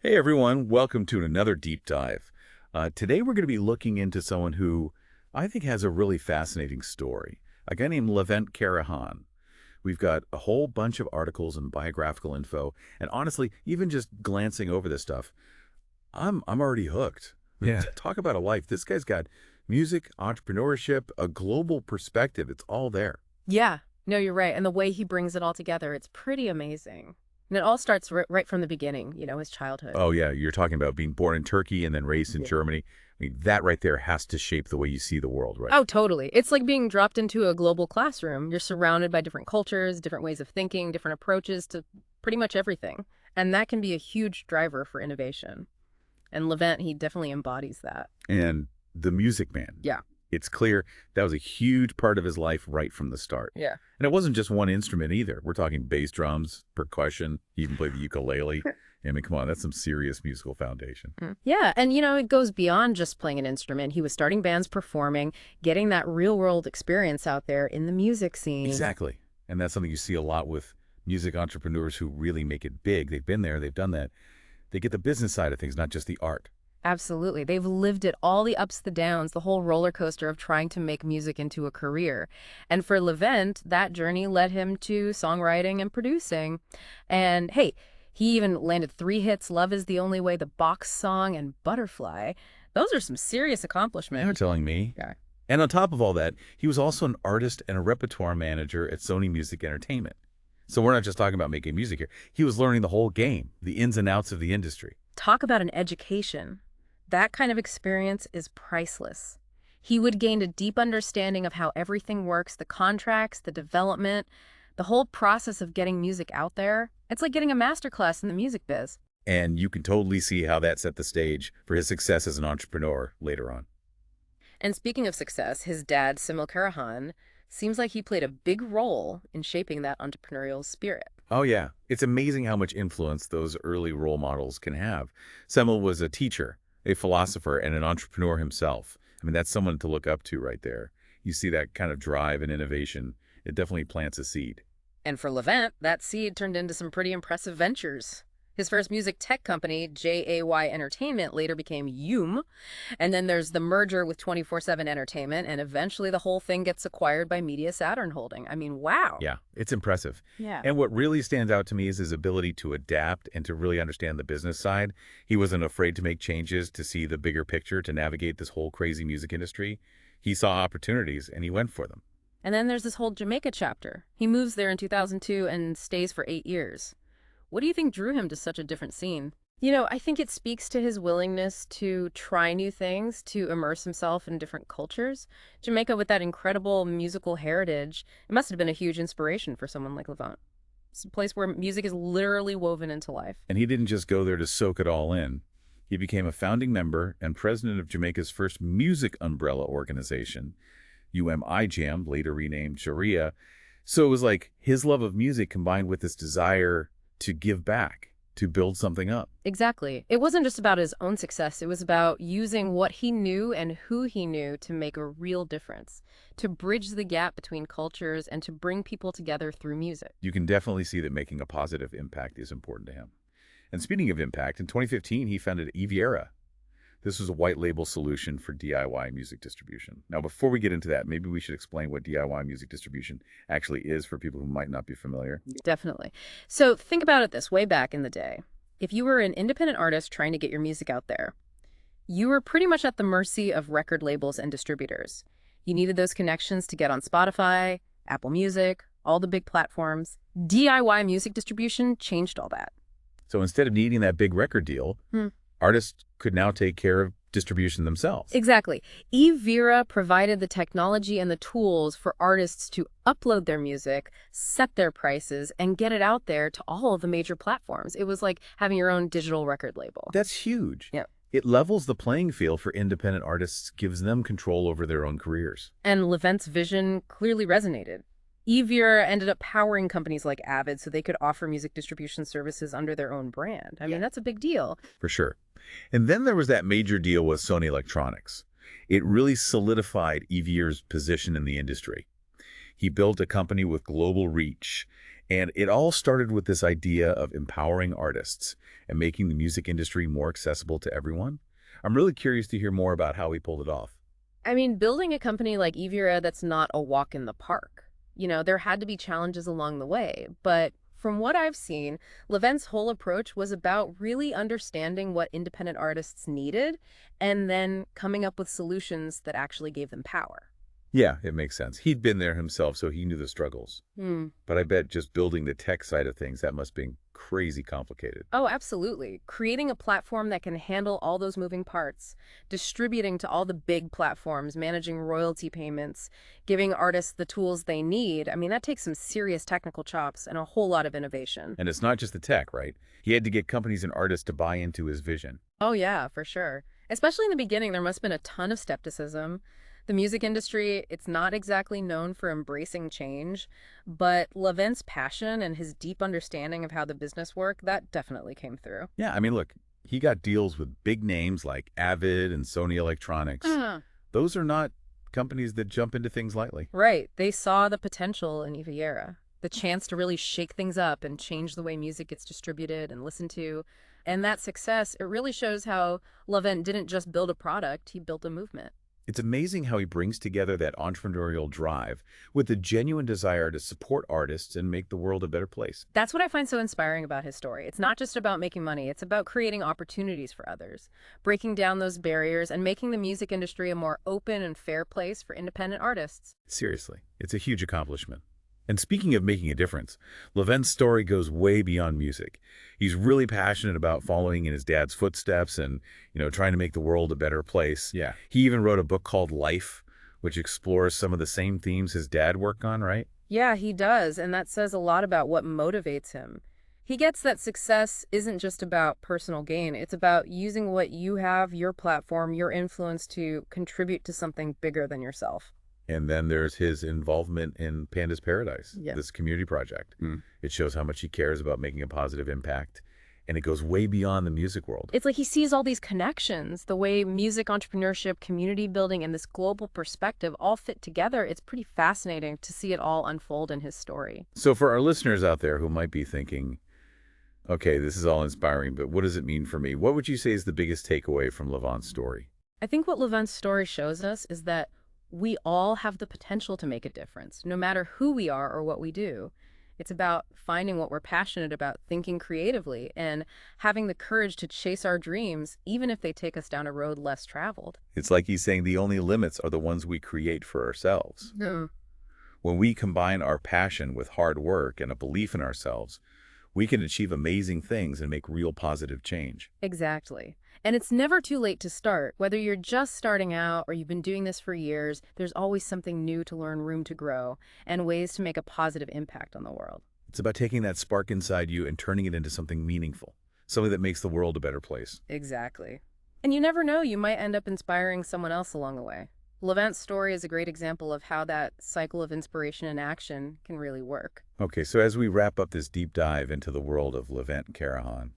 Hey everyone, welcome to another deep dive. Today we're going to be looking into someone who I think has a really fascinating story. A guy named Levent Karahan. We've got a whole bunch of articles and biographical info, and honestly, even just glancing over this stuff, I'm already hooked. Yeah. Talk about a life. This guy's got music, entrepreneurship, a global perspective. It's all there. Yeah, no, you're right. And the way he brings it all together, it's pretty amazing. And it all starts right from the beginning, his childhood. Oh yeah, you're talking about being born in Turkey and then raised in Yeah. Germany. I mean, that right there has to shape the way you see the world, right? Oh, totally. It's like being dropped into a global classroom. You're surrounded by different cultures, different ways of thinking, different approaches to pretty much everything. And that can be a huge driver for innovation. And Levent, he definitely embodies that. And the music man. Yeah. It's clear that was a huge part of his life right from the start. Yeah. And it wasn't just one instrument either. We're talking bass drums, percussion, he even played the ukulele. I mean, come on, that's some serious musical foundation. Yeah, and it goes beyond just playing an instrument. He was starting bands, performing, getting that real-world experience out there in the music scene. Exactly. And that's something you see a lot with music entrepreneurs who really make it big. They've been there, they've done that. They get the business side of things, not just the art. Absolutely. They've lived it, all the ups, the downs, the whole roller coaster of trying to make music into a career. And for Levent, that journey led him to songwriting and producing. And hey, he even landed 3 hits, Love is the Only Way, the Box Song, and Butterfly. Those are some serious You're accomplishments. telling me. Yeah. And on top of all that, he was also an artist and a repertoire manager at Sony Music Entertainment. So we're not just talking about making music here. He was learning the whole game, the ins and outs of the industry. Talk about an education. That kind of experience is priceless. He would gain a deep understanding of how everything works, the contracts, the development, the whole process of getting music out there. It's like getting a masterclass in the music biz. And you can totally see how that set the stage for his success as an entrepreneur later on. And speaking of success, his dad, Levent Karahan, seems like he played a big role in shaping that entrepreneurial spirit. Oh, yeah. It's amazing how much influence those early role models can have. Semmel was a teacher, a philosopher, and an entrepreneur himself. I mean, that's someone to look up to right there. You see that kind of drive and innovation. It definitely plants a seed. And for Levent, that seed turned into some pretty impressive ventures. His first music tech company, JAY Entertainment, later became Yume. And then there's the merger with 24/7 Entertainment, and eventually the whole thing gets acquired by Media Saturn Holding. I mean, wow. Yeah, it's impressive. Yeah. And what really stands out to me is his ability to adapt and to really understand the business side. He wasn't afraid to make changes, to see the bigger picture, to navigate this whole crazy music industry. He saw opportunities and he went for them. And then there's this whole Jamaica chapter. He moves there in 2002 and stays for 8 years. What do you think drew him to such a different scene? I think it speaks to his willingness to try new things, to immerse himself in different cultures. Jamaica, with that incredible musical heritage, it must have been a huge inspiration for someone like Levent. It's a place where music is literally woven into life. And he didn't just go there to soak it all in. He became a founding member and president of Jamaica's first music umbrella organization, UMIJAM, later renamed Sharia. So it was like his love of music combined with this desire to give back, to build something up. Exactly. It wasn't just about his own success. It was about using what he knew and who he knew to make a real difference, to bridge the gap between cultures and to bring people together through music. You can definitely see that making a positive impact is important to him. And speaking of impact, in 2015, he founded Eviera. This was a white label solution for DIY music distribution. Now, before we get into that, maybe we should explain what DIY music distribution actually is for people who might not be familiar. Definitely. So think about it this way back in the day. If you were an independent artist trying to get your music out there, you were pretty much at the mercy of record labels and distributors. You needed those connections to get on Spotify, Apple Music, all the big platforms. DIY music distribution changed all that. So instead of needing that big record deal, artists could now take care of distribution themselves. Exactly. Eviera provided the technology and the tools for artists to upload their music, set their prices, and get it out there to all of the major platforms. It was like having your own digital record label. That's huge. Yeah. It levels the playing field for independent artists, gives them control over their own careers. And Levent's vision clearly resonated. Eviera ended up powering companies like Avid so they could offer music distribution services under their own brand. I mean, that's a big deal. For sure. And then there was that major deal with Sony Electronics. It really solidified Eviera's position in the industry. He built a company with global reach, And it all started with this idea of empowering artists and making the music industry more accessible to everyone. I'm really curious to hear more about how he pulled it off. I mean, building a company like Evira that's not a walk in the park. There had to be challenges along the way, but from what I've seen, Levent's whole approach was about really understanding what independent artists needed and then coming up with solutions that actually gave them power. Yeah, it makes sense. He'd been there himself, so he knew the struggles. Hmm. But I bet just building the tech side of things, that must be crazy complicated. Oh, absolutely. Creating a platform that can handle all those moving parts, distributing to all the big platforms, managing royalty payments, giving artists the tools they need. I mean, that takes some serious technical chops and a whole lot of innovation. And it's not just the tech, right? He had to get companies and artists to buy into his vision. Oh, yeah, for sure. Especially in the beginning, there must have been a ton of skepticism. The music industry, it's not exactly known for embracing change, but Levent's passion and his deep understanding of how the business worked, that definitely came through. Yeah, I mean, look, he got deals with big names like Avid and Sony Electronics. Those are not companies that jump into things lightly. Right. They saw the potential in Iviera, the chance to really shake things up and change the way music gets distributed and listened to. And that success, it really shows how Levent didn't just build a product, he built a movement. It's amazing how he brings together that entrepreneurial drive with the genuine desire to support artists and make the world a better place. That's what I find so inspiring about his story. It's not just about making money, it's about creating opportunities for others, breaking down those barriers and making the music industry a more open and fair place for independent artists. Seriously, it's a huge accomplishment. And speaking of making a difference, Levent's story goes way beyond music. He's really passionate about following in his dad's footsteps and, trying to make the world a better place. Yeah. He even wrote a book called Life, which explores some of the same themes his dad worked on, right? Yeah, he does, and that says a lot about what motivates him. He gets that success isn't just about personal gain. It's about using what you have, your platform, your influence to contribute to something bigger than yourself. And then there's his involvement in Panda's Paradise, Yeah. this community project. It shows how much he cares about making a positive impact, and it goes way beyond the music world. It's like he sees all these connections, the way music, entrepreneurship, community building, and this global perspective all fit together. It's pretty fascinating to see it all unfold in his story. So for our listeners out there who might be thinking, okay, this is all inspiring, but what does it mean for me? What would you say is the biggest takeaway from Levent's story? I think what Levent's story shows us is that we all have the potential to make a difference, no matter who we are or what we do. It's about finding what we're passionate about, thinking creatively, and having the courage to chase our dreams, even if they take us down a road less traveled. It's like he's saying the only limits are the ones we create for ourselves. When we combine our passion with hard work and a belief in ourselves, we can achieve amazing things and make real positive change. Exactly. And it's never too late to start. Whether you're just starting out or you've been doing this for years, there's always something new to learn, room to grow, and ways to make a positive impact on the world. It's about taking that spark inside you and turning it into something meaningful, something that makes the world a better place. Exactly. And you never know, you might end up inspiring someone else along the way. Levent's story is a great example of how that cycle of inspiration and action can really work. Okay, so as we wrap up this deep dive into the world of Levent Karahan,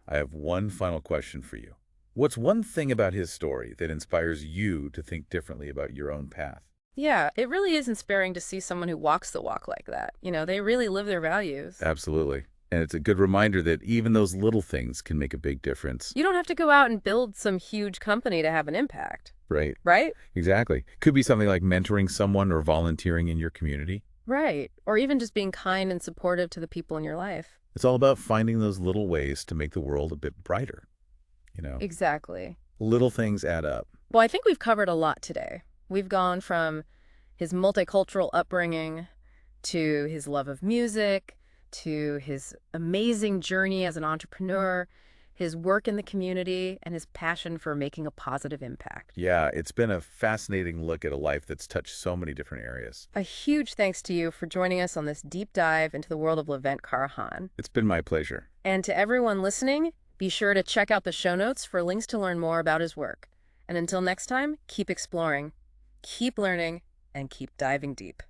I have one final question for you. What's one thing about his story that inspires you to think differently about your own path? Yeah, it really is inspiring to see someone who walks the walk like that. They really live their values. Absolutely. And it's a good reminder that even those little things can make a big difference. You don't have to go out and build some huge company to have an impact. Right. Right? Exactly. Could be something like mentoring someone or volunteering in your community. Right. Or even just being kind and supportive to the people in your life. It's all about finding those little ways to make the world a bit brighter. Exactly. Little things add up. Well, I think we've covered a lot today. We've gone from his multicultural upbringing to his love of music, to his amazing journey as an entrepreneur, his work in the community, and his passion for making a positive impact. Yeah, it's been a fascinating look at a life that's touched so many different areas. A huge thanks to you for joining us on this deep dive into the world of Levent Karahan. It's been my pleasure. And to everyone listening, be sure to check out the show notes for links to learn more about his work. And until next time, keep exploring, keep learning, and keep diving deep.